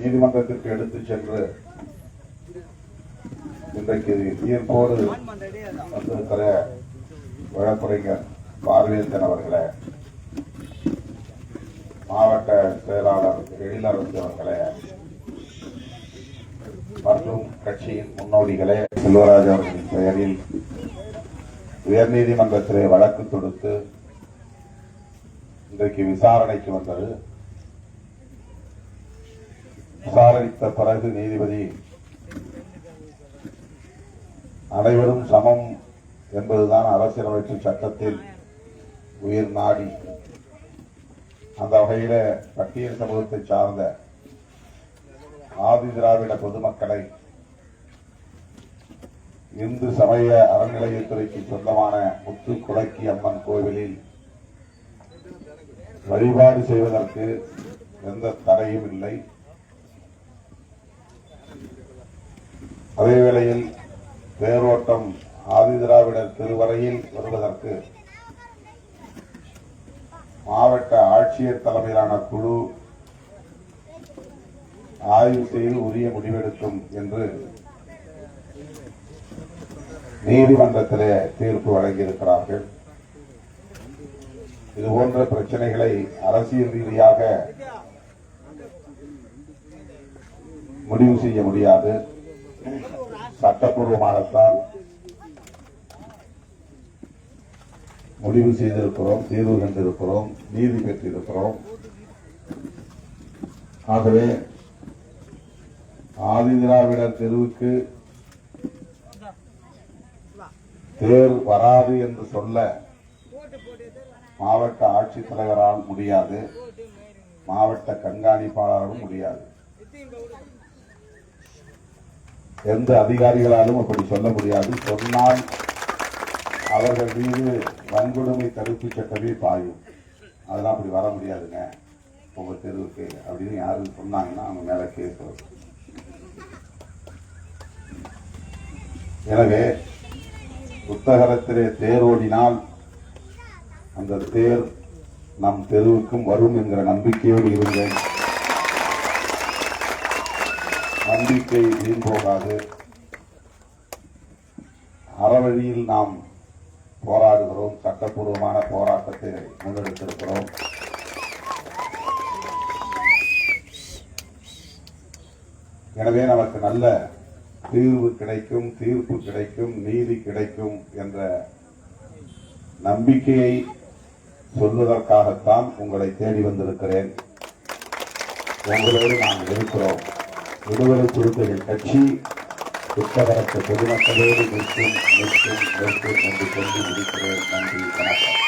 நீதிமன்றத்திற்கு எடுத்துச் சென்று இன்றைக்கு தீர்ப்போடு வந்திருக்கிற வழக்குரைஞர் பார்வேந்தன் அவர்களே, மாவட்ட செயலாளர் எழிலரசு அவர்களே மற்றும் கட்சியின் முன்னோடிகளே, செல்வராஜ் அவர்களின் பெயரில் உயர்நீதிமன்றத்திலே வழக்கு தொடுத்து இன்றைக்கு விசாரணைக்கு வந்தது. விசாரித்த பிறகு நீதிபதி அனைவரும் சமம் என்பதுதான் அரசியலமைப்பு சட்டத்தில் உயிர் நாடி. அந்த வகையில பட்டியல் சமூகத்தை சார்ந்த ஆதி திராவிட பொதுமக்களை இந்து சமய அறநிலையத்துறைக்கு சொந்தமான முத்து குடக்கி அம்மன் கோவிலில் வழிபாடு செய்வதற்கு எந்த தடையும் இல்லை. அதே வேளையில் தேரோட்டம் ஆதி திராவிடர் திருவரையில் வருவதற்கு மாவட்ட ஆட்சியர் தலைமையிலான குழு ஆய்வு செய்து உரிய முடிவெடுக்கும் என்று நீதிமன்றத்திலே தீர்ப்பு வழங்கியிருக்கிறார்கள். இதுபோன்ற பிரச்சனைகளை அரசியல் ரீதியாக முடிவு செய்ய முடியாது. சட்டப்பூர்வமாகத்தான் முடிவு செய்திருக்கிறோம், தீர்வு கண்டிருக்கிறோம், நீதி பெற்றிருக்கிறோம். ஆகவே ஆதி திராவிடர் தெருவுக்கு தேர் வராது என்று சொல்ல மாவட்ட ஆட்சித்தலைவரால் முடியாது, மாவட்ட கண்காணிப்பாளரும் முடியாது. எந்த அதிகாரிகளாலும் அப்படி சொல்ல முடியாது. சொன்னால் அவர்கள் மீது வன்கொடுமை தடுப்பு சட்டமே பாயும். அதெல்லாம் அப்படி வர முடியாதுங்க உங்க தெருவுக்கு அப்படின்னு யாரும் சொன்னாங்கன்னா அவங்க மேல கேஸ் வரும். எனவே புத்தகத்திலே தேரோடினால் அந்த தேர் நம் தெருவுக்கும் வரும் என்கிற நம்பிக்கையோடு இருந்தேன். நம்பிக்கை வீண் போகாது. அறவழியில் நாம் போராடுகிறோம், சட்டப்பூர்வமான போராட்டத்தை முன்னெடுத்திருக்கிறோம். எனவே நமக்கு நல்ல தீர்வு கிடைக்கும், தீர்ப்பு கிடைக்கும், நீதி கிடைக்கும் என்ற நம்பிக்கையை சொல்வதற்காகத்தான் உங்களை தேடி வந்திருக்கிறேன். உங்களோடு நாங்கள் இருக்கிறோம். விடுதலை சிறுத்தைகள் கட்சி புத்தகரத்து பொதுமக்களோடு நிற்கும் என்று சொல்லி முடிக்கிறேன். நன்றி, வணக்கம்.